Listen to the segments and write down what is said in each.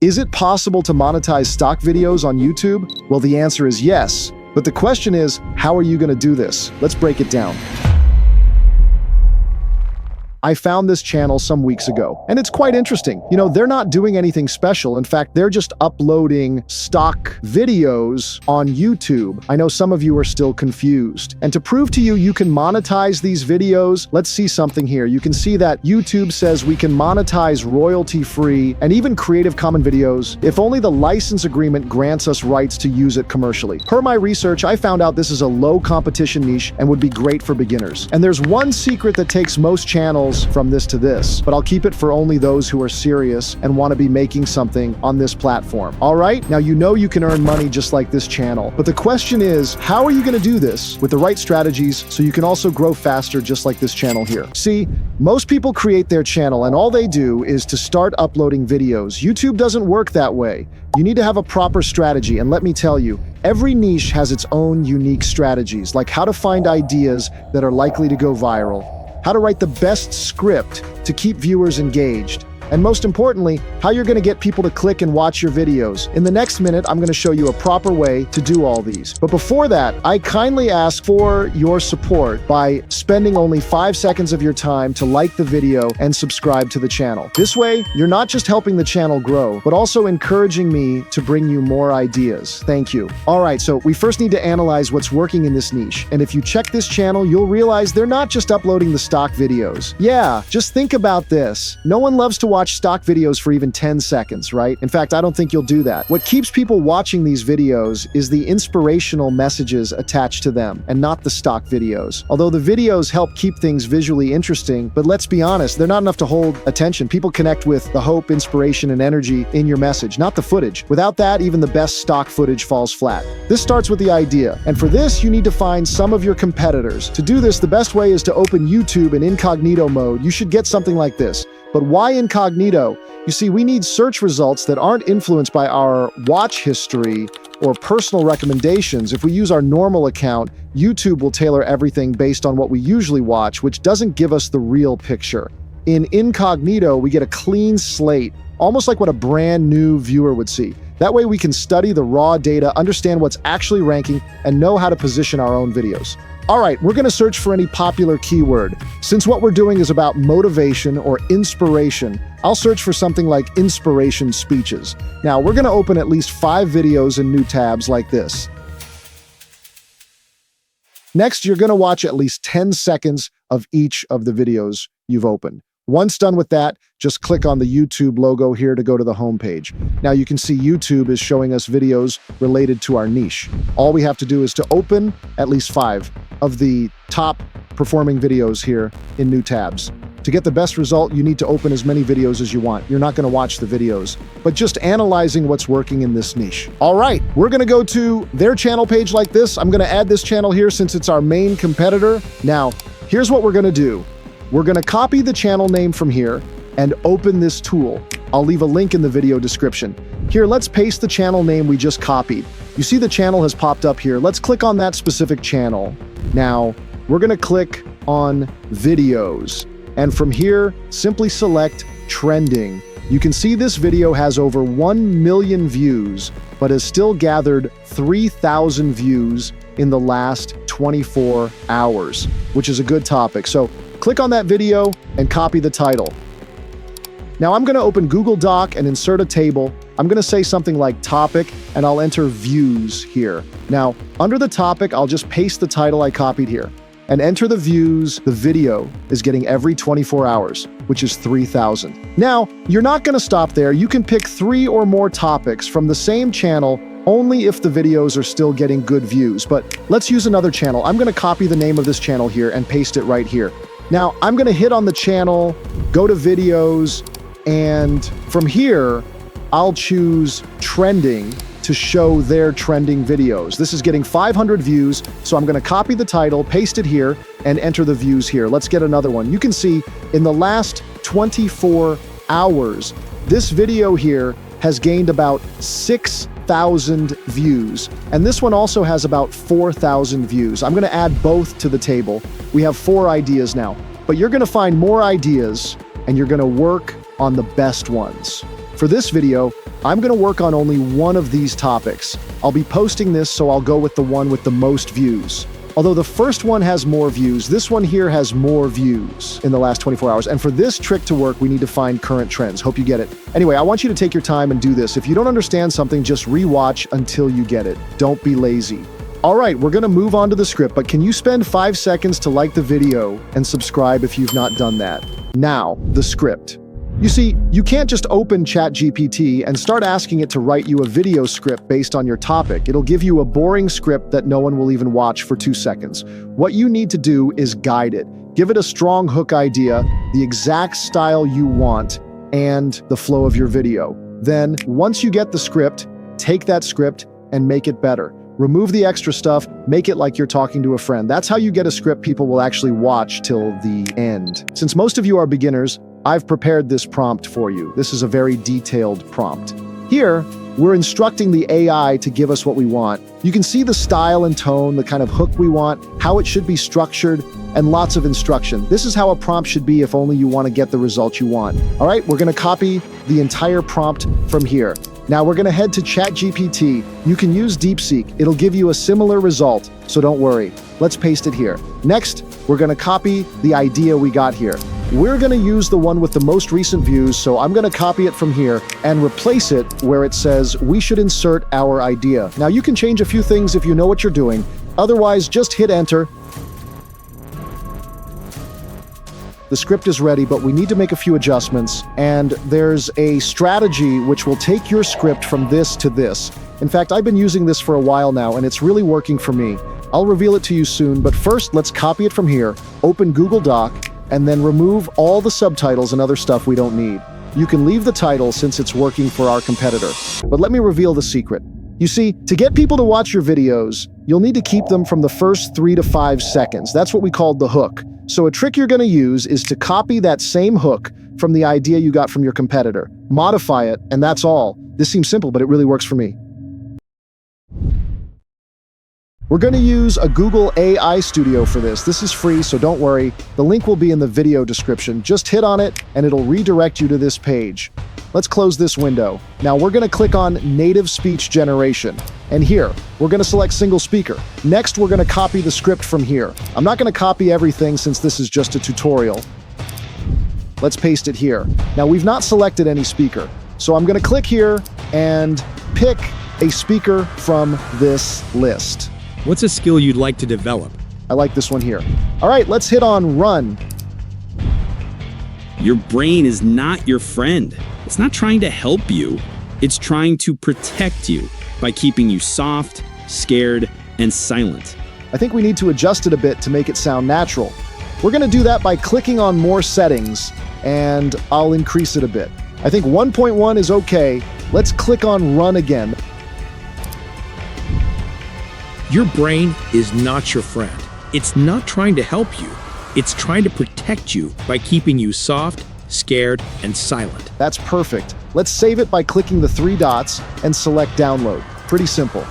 Is it possible to monetize stock videos on YouTube? Well, the answer is yes. But the question is, how are you going to do this? Let's break it down. I found this channel some weeks ago, and it's quite interesting. You know, they're not doing anything special. In fact, they're just uploading stock videos on YouTube. I know some of you are still confused. And to prove to you you can monetize these videos, let's see something here. You can see that YouTube says we can monetize royalty-free and even Creative Commons videos if only the license agreement grants us rights to use it commercially. Per my research, I found out this is a low competition niche and would be great for beginners. And there's one secret that takes most channels from this to this, but I'll keep it for only those who are serious and want to be making something on this platform. All right, now you know you can earn money just like this channel, but the question is, how are you going to do this with the right strategies so you can also grow faster just like this channel here? See, most people create their channel and all they do is to start uploading videos. YouTube doesn't work that way. You need to have a proper strategy, and let me tell you, every niche has its own unique strategies, like how to find ideas that are likely to go viral, how to write the best script to keep viewers engaged, and most importantly, how you're going to get people to click and watch your videos. In the next minute, I'm going to show you a proper way to do all these. But before that, I kindly ask for your support by spending only 5 seconds of your time to like the video and subscribe to the channel. This way, you're not just helping the channel grow, but also encouraging me to bring you more ideas. Thank you. All right, so we first need to analyze what's working in this niche. And if you check this channel, you'll realize they're not just uploading the stock videos. Yeah, just think about this. No one loves to watch stock videos for even 10 seconds, right? In fact, I don't think you'll do that. What keeps people watching these videos is the inspirational messages attached to them, and not the stock videos. Although the videos help keep things visually interesting, but let's be honest, they're not enough to hold attention. People connect with the hope, inspiration, and energy in your message, not the footage. Without that, even the best stock footage falls flat. This starts with the idea, and for this, you need to find some of your competitors. To do this, the best way is to open YouTube in incognito mode. You should get something like this. But why incognito? You see, we need search results that aren't influenced by our watch history or personal recommendations. If we use our normal account, YouTube will tailor everything based on what we usually watch, which doesn't give us the real picture. In incognito, we get a clean slate, almost like what a brand new viewer would see. That way we can study the raw data, understand what's actually ranking, and know how to position our own videos. All right, we're going to search for any popular keyword. Since what we're doing is about motivation or inspiration, I'll search for something like inspiration speeches. Now, we're going to open at least 5 videos in new tabs like this. Next, you're going to watch at least 10 seconds of each of the videos you've opened. Once done with that, just click on the YouTube logo here to go to the homepage. Now you can see YouTube is showing us videos related to our niche. All we have to do is to open at least 5 of the top performing videos here in new tabs. To get the best result, you need to open as many videos as you want. You're not going to watch the videos, but just analyzing what's working in this niche. All right, we're going to go to their channel page like this. I'm going to add this channel here since it's our main competitor. Now, here's what we're going to do. We're going to copy the channel name from here and open this tool. I'll leave a link in the video description. Here, let's paste the channel name we just copied. You see the channel has popped up here. Let's click on that specific channel. Now, we're going to click on videos. And from here, simply select trending. You can see this video has over 1 million views, but has still gathered 3,000 views in the last 24 hours, which is a good topic. So click on that video and copy the title. Now I'm going to open Google Doc and insert a table. I'm going to say something like topic, and I'll enter views here. Now, under the topic, I'll just paste the title I copied here and enter the views the video is getting every 24 hours, which is 3,000. Now, you're not going to stop there. You can pick 3 or more topics from the same channel only if the videos are still getting good views. But let's use another channel. I'm going to copy the name of this channel here and paste it right here. Now, I'm going to hit on the channel, go to videos, and from here, I'll choose trending to show their trending videos. This is getting 500 views, so I'm going to copy the title, paste it here, and enter the views here. Let's get another one. You can see in the last 24 hours, this video here has gained about 6,000 views, and this one also has about 4,000 views. I'm going to add both to the table. We have 4 ideas now, but you're going to find more ideas, and you're going to work on the best ones. For this video, I'm going to work on only one of these topics. I'll be posting this, so I'll go with the one with the most views. Although the first one has more views, this one here has more views in the last 24 hours. And for this trick to work, we need to find current trends. Hope you get it. Anyway, I want you to take your time and do this. If you don't understand something, just rewatch until you get it. Don't be lazy. All right, we're going to move on to the script, but can you spend 5 seconds to like the video and subscribe if you've not done that? Now, the script. You see, you can't just open ChatGPT and start asking it to write you a video script based on your topic. It'll give you a boring script that no one will even watch for 2 seconds. What you need to do is guide it. Give it a strong hook idea, the exact style you want, and the flow of your video. Then, once you get the script, take that script and make it better. Remove the extra stuff, make it like you're talking to a friend. That's how you get a script people will actually watch till the end. Since most of you are beginners, I've prepared this prompt for you. This is a very detailed prompt. Here, we're instructing the AI to give us what we want. You can see the style and tone, the kind of hook we want, how it should be structured, and lots of instruction. This is how a prompt should be if only you want to get the result you want. All right, we're going to copy the entire prompt from here. Now we're going to head to ChatGPT. You can use DeepSeek. It'll give you a similar result, so don't worry. Let's paste it here. Next, we're going to copy the idea we got here. We're going to use the one with the most recent views, so I'm going to copy it from here and replace it where it says we should insert our idea. Now you can change a few things if you know what you're doing. Otherwise, just hit enter. The script is ready, but we need to make a few adjustments, and there's a strategy which will take your script from this to this. In fact, I've been using this for a while now, and it's really working for me. I'll reveal it to you soon, but first, let's copy it from here, open Google Doc, and then remove all the subtitles and other stuff we don't need. You can leave the title since it's working for our competitor. But let me reveal the secret. You see, to get people to watch your videos, you'll need to keep them from the first 3 to 5 seconds. That's what we call the hook. So a trick you're going to use is to copy that same hook from the idea you got from your competitor. Modify it, and that's all. This seems simple, but it really works for me. We're going to use a Google AI Studio for this. This is free, so don't worry. The link will be in the video description. Just hit on it, and it'll redirect you to this page. Let's close this window. Now we're going to click on Native Speech Generation. And here, we're going to select Single Speaker. Next, we're going to copy the script from here. I'm not going to copy everything since this is just a tutorial. Let's paste it here. Now we've not selected any speaker. So I'm going to click here and pick a speaker from this list. What's a skill you'd like to develop? I like this one here. All right, let's hit on Run. Your brain is not your friend. It's not trying to help you. It's trying to protect you by keeping you soft, scared, and silent. I think we need to adjust it a bit to make it sound natural. We're going to do that by clicking on More Settings, and I'll increase it a bit. I think 1.1 is okay. Let's click on Run again. Your brain is not your friend. It's not trying to help you. It's trying to protect you by keeping you soft, scared, and silent. That's perfect. Let's save it by clicking the 3 dots and select Download. Pretty simple.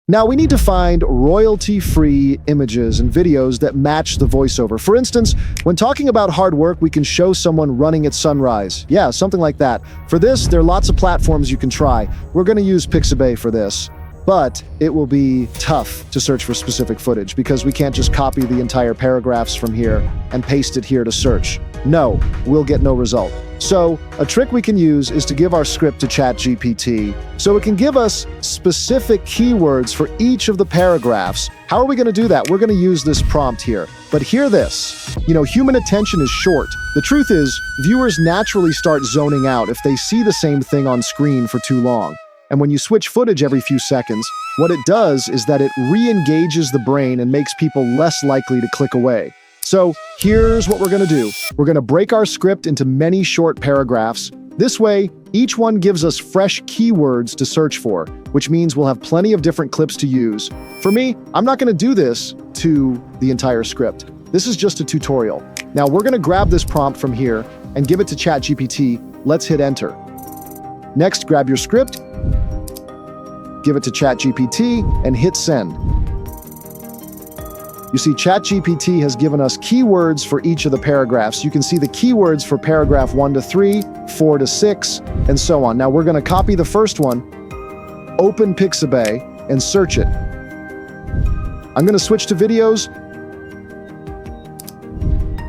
Now we need to find royalty-free images and videos that match the voiceover. For instance, when talking about hard work, we can show someone running at sunrise. Yeah, something like that. For this, there are lots of platforms you can try. We're going to use Pixabay for this. But it will be tough to search for specific footage because we can't just copy the entire paragraphs from here and paste it here to search. No, we'll get no result. So a trick we can use is to give our script to ChatGPT so it can give us specific keywords for each of the paragraphs. How are we going to do that? We're going to use this prompt here. But hear this. Human attention is short. The truth is, viewers naturally start zoning out if they see the same thing on screen for too long. And when you switch footage every few seconds, what it does is that it re-engages the brain and makes people less likely to click away. So here's what we're going to do. We're going to break our script into many short paragraphs. This way, each one gives us fresh keywords to search for, which means we'll have plenty of different clips to use. For me, I'm not going to do this to the entire script. This is just a tutorial. Now we're going to grab this prompt from here and give it to ChatGPT. Let's hit enter. Next, grab your script, give it to ChatGPT, and hit send. You see, ChatGPT has given us keywords for each of the paragraphs. You can see the keywords for paragraph 1 to 3, 4 to 6, and so on. Now we're going to copy the first one, open Pixabay, and search it. I'm going to switch to videos,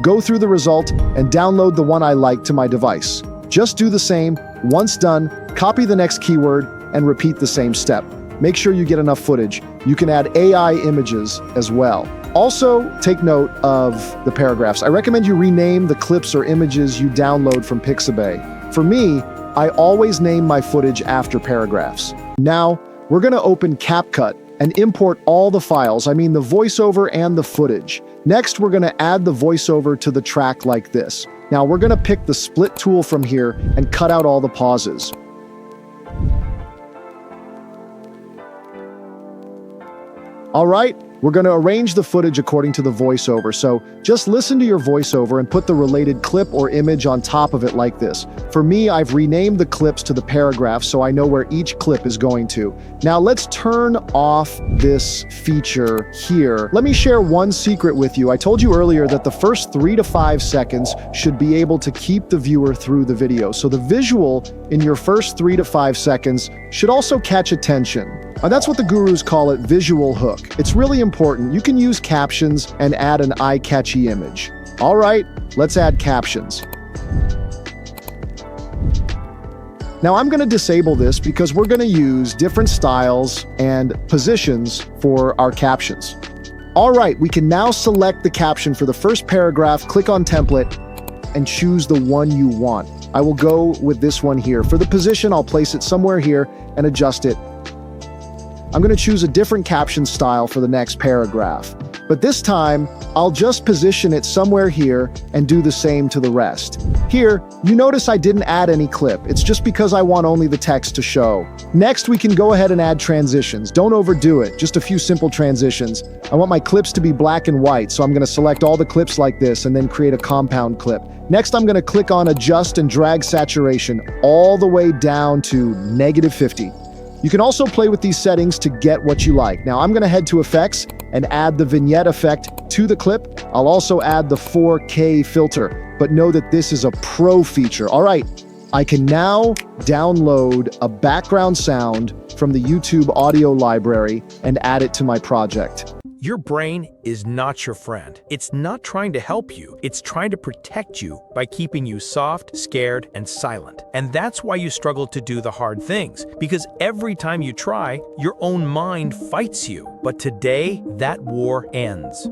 go through the result, and download the one I like to my device. Just do the same. Once done, copy the next keyword and repeat the same step. Make sure you get enough footage. You can add AI images as well. Also, take note of the paragraphs. I recommend you rename the clips or images you download from Pixabay. For me, I always name my footage after paragraphs. Now, we're going to open CapCut and import all the files, I mean the voiceover and the footage. Next, we're going to add the voiceover to the track like this. Now, we're going to pick the split tool from here and cut out all the pauses. All right, we're going to arrange the footage according to the voiceover, so just listen to your voiceover and put the related clip or image on top of it like this. For me, I've renamed the clips to the paragraphs so I know where each clip is going to. Now let's turn off this feature here. Let me share one secret with you. I told you earlier that the first 3 to 5 seconds should be able to keep the viewer through the video. So the visual in your first 3 to 5 seconds should also catch attention. That's what the gurus call it, visual hook. It's really important. You can use captions and add an eye-catchy image. All right, let's add captions. Now I'm going to disable this because we're going to use different styles and positions for our captions. All right, we can now select the caption for the first paragraph, click on template, and choose the one you want. I will go with this one here. For the position, I'll place it somewhere here and adjust it. I'm going to choose a different caption style for the next paragraph. But this time, I'll just position it somewhere here and do the same to the rest. Here, you notice I didn't add any clip. It's just because I want only the text to show. Next, we can go ahead and add transitions. Don't overdo it, just a few simple transitions. I want my clips to be black and white, so I'm going to select all the clips like this and then create a compound clip. Next, I'm going to click on Adjust and drag saturation all the way down to -50. You can also play with these settings to get what you like. Now I'm going to head to Effects and add the vignette effect to the clip. I'll also add the 4K filter, but know that this is a pro feature. All right, I can now download a background sound from the YouTube audio library and add it to my project. Your brain is not your friend. It's not trying to help you. It's trying to protect you by keeping you soft, scared, and silent. And that's why you struggle to do the hard things, because every time you try, your own mind fights you. But today, that war ends.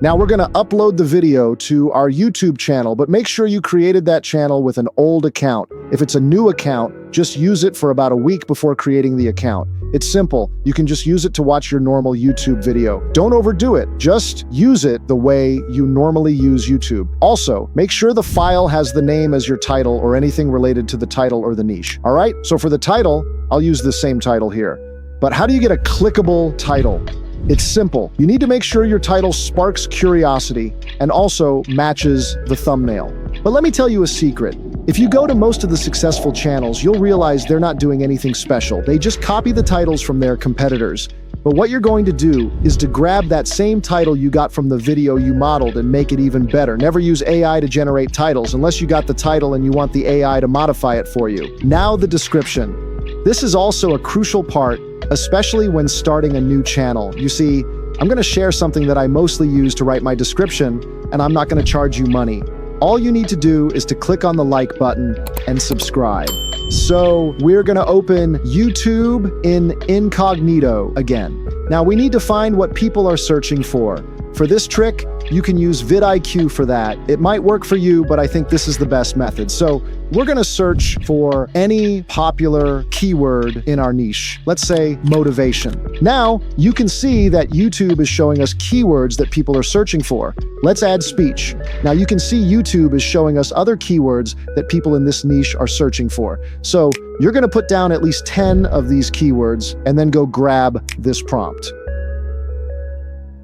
Now we're going to upload the video to our YouTube channel, but make sure you created that channel with an old account. If it's a new account, just use it for about a week before creating the account. It's simple. You can just use it to watch your normal YouTube video. Don't overdo it. Just use it the way you normally use YouTube. Also, make sure the file has the name as your title or anything related to the title or the niche. All right? So for the title, I'll use the same title here. But how do you get a clickable title? It's simple. You need to make sure your title sparks curiosity and also matches the thumbnail. But let me tell you a secret. If you go to most of the successful channels, you'll realize they're not doing anything special. They just copy the titles from their competitors. But what you're going to do is to grab that same title you got from the video you modeled and make it even better. Never use AI to generate titles unless you got the title and you want the AI to modify it for you. Now the description. This is also a crucial part, especially when starting a new channel. You see, I'm going to share something that I mostly use to write my description, and I'm not going to charge you money. All you need to do is to click on the like button and subscribe. So we're going to open YouTube in incognito again. Now we need to find what people are searching for. For this trick, you can use VidIQ for that. It might work for you, but I think this is the best method. So we're going to search for any popular keyword in our niche. Let's say motivation. Now you can see that YouTube is showing us keywords that people are searching for. Let's add speech. Now you can see YouTube is showing us other keywords that people in this niche are searching for. So you're going to put down at least 10 of these keywords and then go grab this prompt.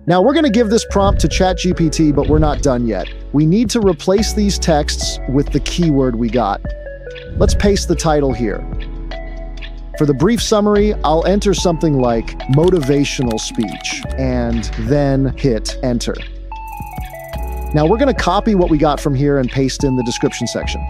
Now we're going to give this prompt to ChatGPT, but we're not done yet. We need to replace these texts with the keyword we got. Let's paste the title here. For the brief summary, I'll enter something like motivational speech and then hit enter. Now we're going to copy what we got from here and paste in the description section.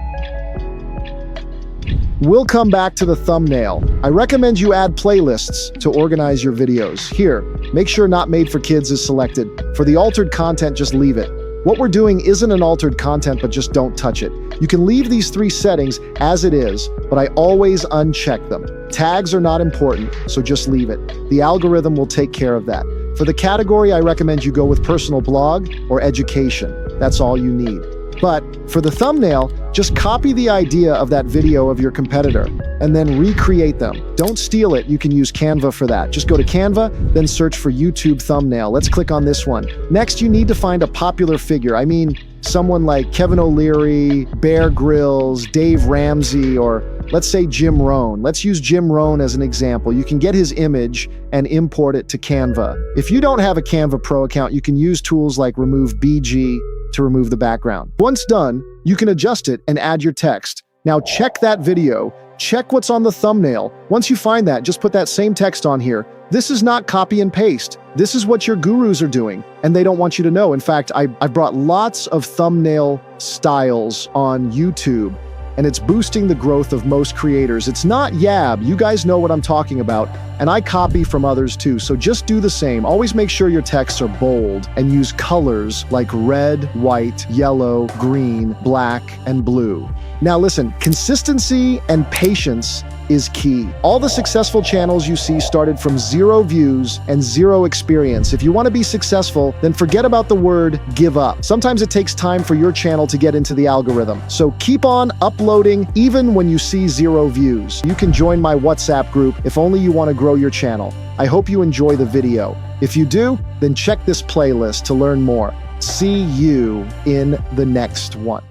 We'll come back to the thumbnail. I recommend you add playlists to organize your videos. Here, make sure Not Made for Kids is selected. For the altered content, just leave it. What we're doing isn't an altered content, but just don't touch it. You can leave these 3 settings as it is, but I always uncheck them. Tags are not important, so just leave it. The algorithm will take care of that. For the category, I recommend you go with personal blog or education. That's all you need. But for the thumbnail, just copy the idea of that video of your competitor and then recreate them. Don't steal it. You can use Canva for that. Just go to Canva, then search for YouTube thumbnail. Let's click on this one. Next, you need to find a popular figure. I mean, someone like Kevin O'Leary, Bear Grylls, Dave Ramsey, or let's say Jim Rohn. Let's use Jim Rohn as an example. You can get his image and import it to Canva. If you don't have a Canva Pro account, you can use tools like Remove BG to remove the background. Once done, you can adjust it and add your text. Now check that video, check what's on the thumbnail. Once you find that, just put that same text on here. This is not copy and paste. This is what your gurus are doing, and they don't want you to know. In fact, I brought lots of thumbnail styles on YouTube, and it's boosting the growth of most creators. It's not Yab, you guys know what I'm talking about, and I copy from others too, so just do the same. Always make sure your texts are bold and use colors like red, white, yellow, green, black, and blue. Now listen, consistency and patience is key. All the successful channels you see started from 0 views and 0 experience. If you want to be successful, then forget about the word give up. Sometimes it takes time for your channel to get into the algorithm. So keep on uploading even when you see 0 views. You can join my WhatsApp group if only you want to grow your channel. I hope you enjoy the video. If you do, then check this playlist to learn more. See you in the next one.